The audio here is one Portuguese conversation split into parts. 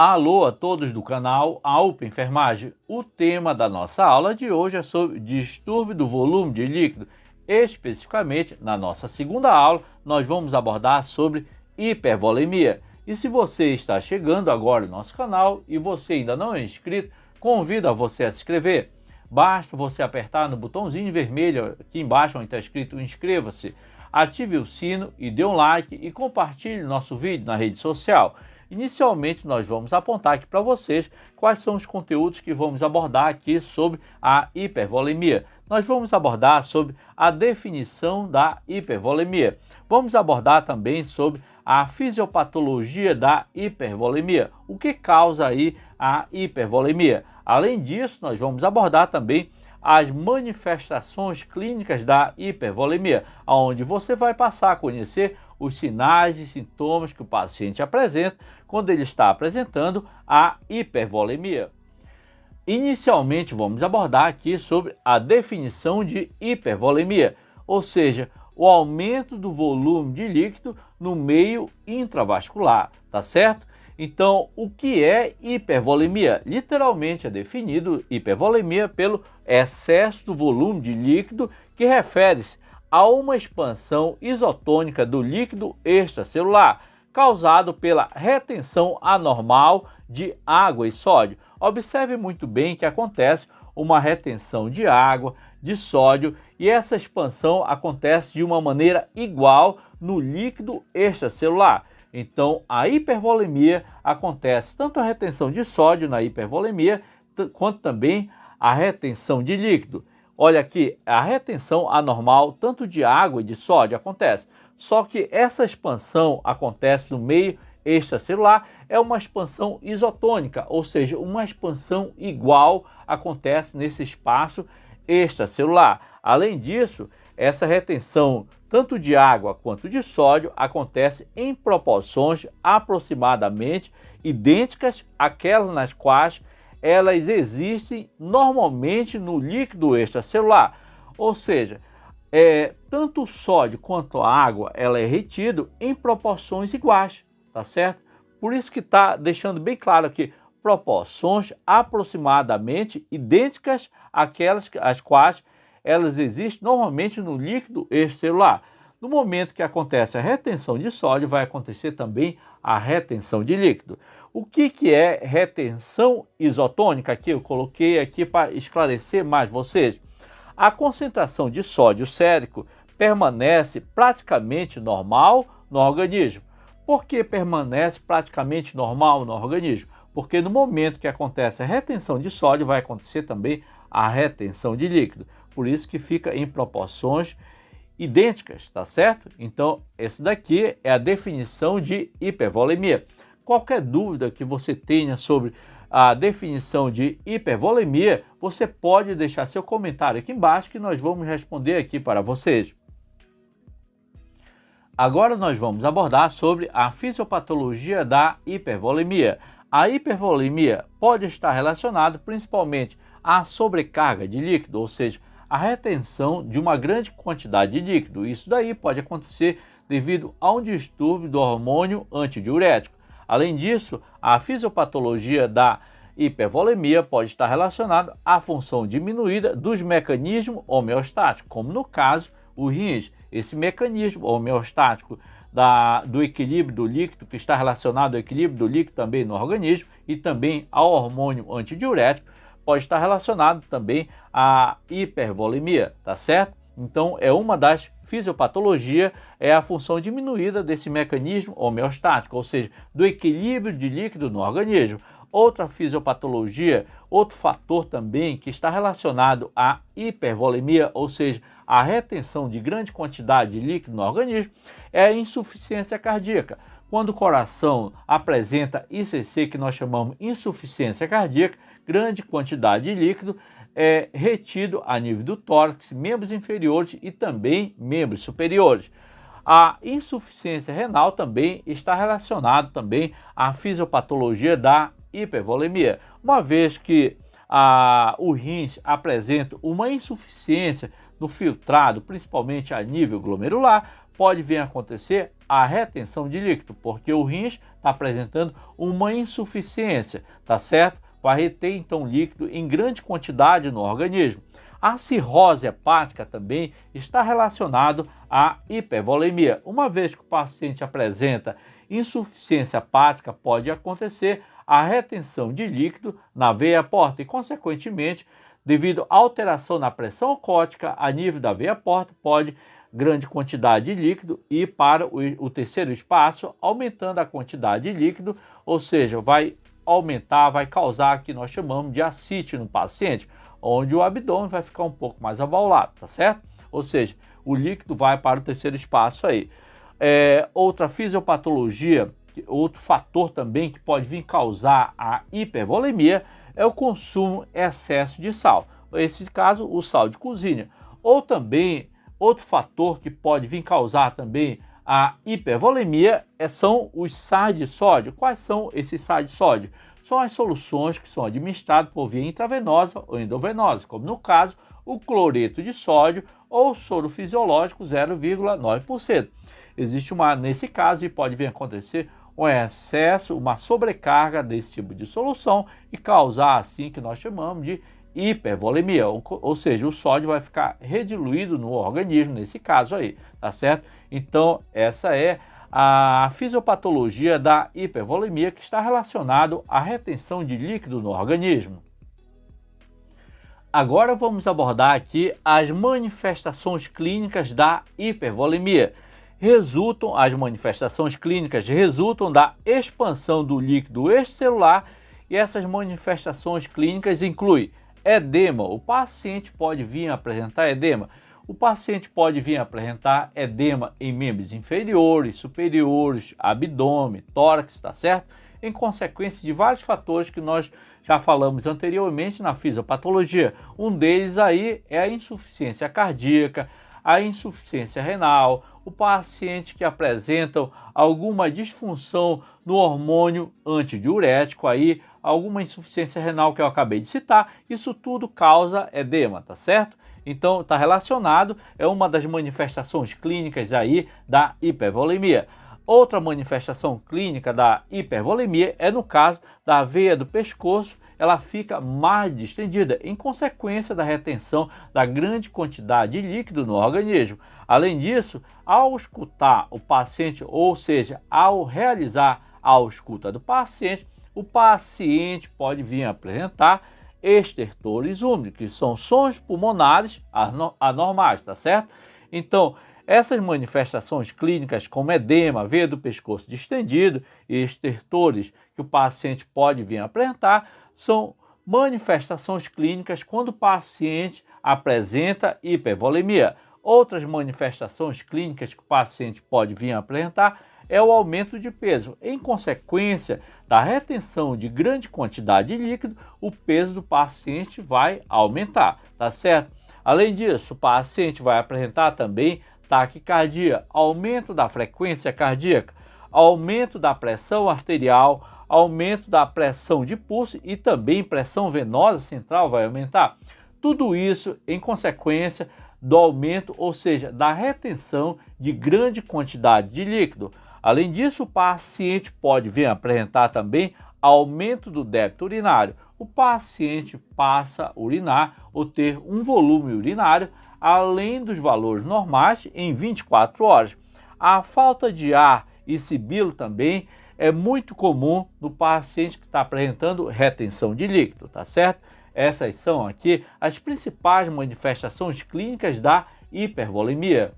Alô a todos do canal AUP Enfermagem. O tema da nossa aula de hoje é sobre distúrbio do volume de líquido. Especificamente, na nossa segunda aula, nós vamos abordar sobre hipervolemia. E se você está chegando agora no nosso canal e você ainda não é inscrito, convido a você a se inscrever. Basta você apertar no botãozinho vermelho aqui embaixo onde está escrito inscreva-se, ative o sino e dê um like e compartilhe nosso vídeo na rede social. Inicialmente, nós vamos apontar aqui para vocês quais são os conteúdos que vamos abordar aqui sobre a hipervolemia. Nós vamos abordar sobre a definição da hipervolemia. Vamos abordar também sobre a fisiopatologia da hipervolemia, o que causa aí a hipervolemia. Além disso, nós vamos abordar também as manifestações clínicas da hipervolemia, onde você vai passar a conhecer os sinais e sintomas que o paciente apresenta quando ele está apresentando a hipervolemia. Inicialmente, vamos abordar aqui sobre a definição de hipervolemia, ou seja, o aumento do volume de líquido no meio intravascular, tá certo? Então, o que é hipervolemia? Literalmente é definido hipervolemia pelo excesso do volume de líquido que refere-se a uma expansão isotônica do líquido extracelular, causado pela retenção anormal de água e sódio. Observe muito bem que acontece uma retenção de água, de sódio, e essa expansão acontece de uma maneira igual no líquido extracelular. Então, a hipervolemia acontece tanto a retenção de sódio na hipervolemia, quanto também a retenção de líquido. Olha aqui, a retenção anormal tanto de água e de sódio acontece, só que essa expansão acontece no meio extracelular, é uma expansão isotônica, ou seja, uma expansão igual acontece nesse espaço extracelular. Além disso, essa retenção tanto de água quanto de sódio acontece em proporções aproximadamente idênticas àquelas nas quais elas existem normalmente no líquido extracelular, ou seja, tanto o sódio quanto a água ela é retido em proporções iguais, tá certo? Por isso que está deixando bem claro aqui, proporções aproximadamente idênticas àquelas as quais elas existem normalmente no líquido extracelular. No momento que acontece a retenção de sódio, vai acontecer também a retenção de líquido. O que é retenção isotônica? Aqui eu coloquei aqui para esclarecer mais vocês. A concentração de sódio sérico permanece praticamente normal no organismo. Por que permanece praticamente normal no organismo? Porque no momento que acontece a retenção de sódio, vai acontecer também a retenção de líquido. Por isso que fica em proporções idênticas, tá certo? Então, esse daqui é a definição de hipervolemia. Qualquer dúvida que você tenha sobre a definição de hipervolemia, você pode deixar seu comentário aqui embaixo que nós vamos responder aqui para vocês. Agora nós vamos abordar sobre a fisiopatologia da hipervolemia. A hipervolemia pode estar relacionada principalmente à sobrecarga de líquido, ou seja, a retenção de uma grande quantidade de líquido. Isso daí pode acontecer devido a um distúrbio do hormônio antidiurético. Além disso, a fisiopatologia da hipervolemia pode estar relacionada à função diminuída dos mecanismos homeostáticos, como no caso os rins. Esse mecanismo homeostático do equilíbrio do líquido, que está relacionado ao equilíbrio do líquido também no organismo e também ao hormônio antidiurético, pode estar relacionado também à hipervolemia, tá certo? Então, é uma das fisiopatologias, é a função diminuída desse mecanismo homeostático, ou seja, do equilíbrio de líquido no organismo. Outra fisiopatologia, outro fator também que está relacionado à hipervolemia, ou seja, a retenção de grande quantidade de líquido no organismo, é a insuficiência cardíaca. Quando o coração apresenta ICC, que nós chamamos insuficiência cardíaca, grande quantidade de líquido é retido a nível do tórax, membros inferiores e também membros superiores. A insuficiência renal também está relacionada também à fisiopatologia da hipervolemia, uma vez que os rins apresentam uma insuficiência no filtrado, principalmente a nível glomerular, pode vir a acontecer a retenção de líquido, porque o rins está apresentando uma insuficiência, tá certo? Vai reter então líquido em grande quantidade no organismo. A cirrose hepática também está relacionado à hipervolemia. Uma vez que o paciente apresenta insuficiência hepática, pode acontecer a retenção de líquido na veia porta e, consequentemente, devido à alteração na pressão ocótica a nível da veia porta, pode grande quantidade de líquido ir para o terceiro espaço, aumentando a quantidade de líquido, ou seja, vai aumentar, vai causar o que nós chamamos de ascite no paciente, onde o abdômen vai ficar um pouco mais abaulado, tá certo? Ou seja, o líquido vai para o terceiro espaço aí. Outra fisiopatologia, outro fator também que pode vir causar a hipervolemia é o consumo excesso de sal. Nesse caso, o sal de cozinha. Ou também, outro fator que pode vir causar também a hipervolemia são os sais de sódio. Quais são esses sais de sódio? São as soluções que são administradas por via intravenosa ou endovenosa, como no caso o cloreto de sódio ou soro fisiológico 0,9%. Existe nesse caso, e pode vir a acontecer um excesso, uma sobrecarga desse tipo de solução e causar assim que nós chamamos de hipervolemia, ou seja, o sódio vai ficar rediluído no organismo nesse caso aí, tá certo? Então essa é a fisiopatologia da hipervolemia, que está relacionado à retenção de líquido no organismo. Agora vamos abordar aqui as manifestações clínicas da hipervolemia. As manifestações clínicas resultam da expansão do líquido extracelular e essas manifestações clínicas incluem edema. O paciente pode vir a apresentar edema. O paciente pode vir a apresentar edema em membros inferiores, superiores, abdômen, tórax, tá certo? Em consequência de vários fatores que nós já falamos anteriormente na fisiopatologia. Um deles aí é a insuficiência cardíaca, a insuficiência renal, o paciente que apresentam alguma disfunção no hormônio antidiurético, aí, alguma insuficiência renal que eu acabei de citar, isso tudo causa edema, tá certo? Então está relacionado, é uma das manifestações clínicas aí da hipervolemia. Outra manifestação clínica da hipervolemia é no caso da veia do pescoço, ela fica mais distendida em consequência da retenção da grande quantidade de líquido no organismo. Além disso, ao escutar o paciente, ou seja, ao realizar a ausculta do paciente, o paciente pode vir a apresentar estertores úmidos, que são sons pulmonares anormais, tá certo? Então, essas manifestações clínicas como edema, veia do pescoço distendido e estertores que o paciente pode vir a apresentar são manifestações clínicas quando o paciente apresenta hipervolemia. Outras manifestações clínicas que o paciente pode vir a apresentar é o aumento de peso. Em consequência da retenção de grande quantidade de líquido, o peso do paciente vai aumentar, tá certo? Além disso, o paciente vai apresentar também taquicardia, aumento da frequência cardíaca, aumento da pressão arterial, aumento da pressão de pulso e também pressão venosa central vai aumentar. Tudo isso em consequência do aumento, ou seja, da retenção de grande quantidade de líquido. Além disso, o paciente pode vir a apresentar também aumento do débito urinário. O paciente passa a urinar ou ter um volume urinário além dos valores normais em 24 horas. A falta de ar e sibilo também é muito comum no paciente que está apresentando retenção de líquido, tá certo? Essas são aqui as principais manifestações clínicas da hipervolemia.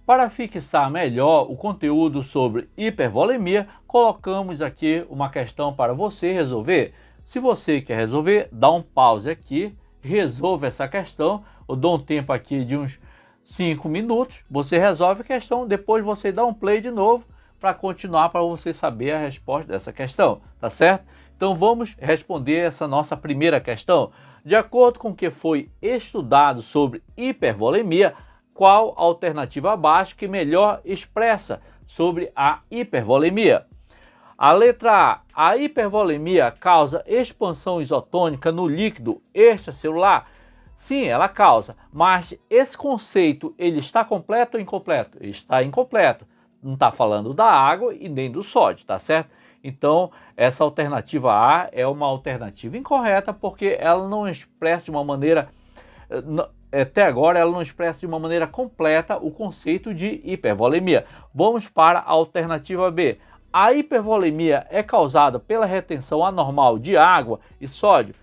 Para fixar melhor o conteúdo sobre hipervolemia, colocamos aqui uma questão para você resolver. Se você quer resolver, dá um pause aqui, resolva essa questão. Eu dou um tempo aqui de uns 5 minutos, você resolve a questão, depois você dá um play de novo para continuar, para você saber a resposta dessa questão, tá certo? Então vamos responder essa nossa primeira questão. De acordo com o que foi estudado sobre hipervolemia, qual a alternativa abaixo que melhor expressa sobre a hipervolemia? A letra A. A hipervolemia causa expansão isotônica no líquido extracelular. Sim, ela causa, mas esse conceito, ele está completo ou incompleto? Ele está incompleto. Não está falando da água e nem do sódio, tá certo? Então, essa alternativa A é uma alternativa incorreta, porque ela não expressa de uma maneira, até agora, ela não expressa de uma maneira completa o conceito de hipervolemia. Vamos para a alternativa B. A hipervolemia é causada pela retenção anormal de água e sódio?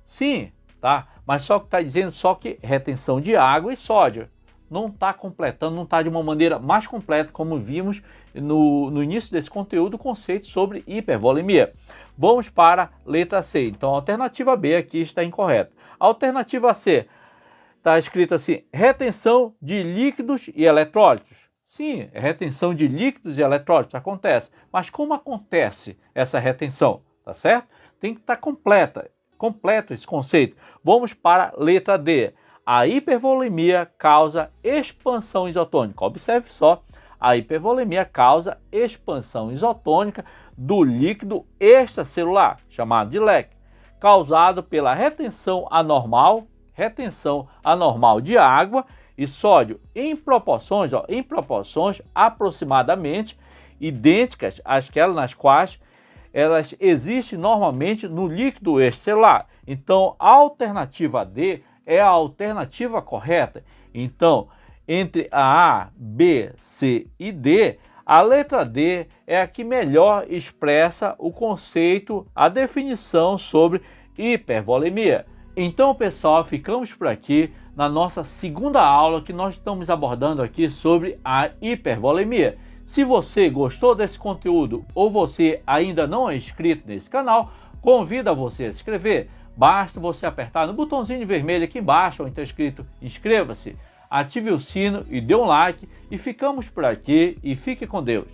Sim, tá? Mas só que está dizendo só que retenção de água e sódio. Não está completando, não está de uma maneira mais completa, como vimos no início desse conteúdo, o conceito sobre hipervolemia. Vamos para a letra C. Então, a alternativa B aqui está incorreta. A alternativa C está escrita assim: retenção de líquidos e eletrólitos. Sim, retenção de líquidos e eletrólitos acontece. Mas como acontece essa retenção? Tá certo? Tem que estar completo esse conceito. Vamos para a letra D. A hipervolemia causa expansão isotônica. Observe só, a hipervolemia causa expansão isotônica do líquido extracelular, chamado de leque, causado pela retenção anormal de água e sódio em proporções aproximadamente idênticas àquelas nas quais elas existem normalmente no líquido extracelular. Então, a alternativa D é a alternativa correta. Então, entre a A, B, C e D, a letra D é a que melhor expressa o conceito, a definição sobre hipervolemia. Então, pessoal, ficamos por aqui na nossa segunda aula que nós estamos abordando aqui sobre a hipervolemia. Se você gostou desse conteúdo ou você ainda não é inscrito nesse canal, convido você a se inscrever. Basta você apertar no botãozinho vermelho aqui embaixo, onde está escrito inscreva-se, ative o sino e dê um like. E ficamos por aqui e fique com Deus.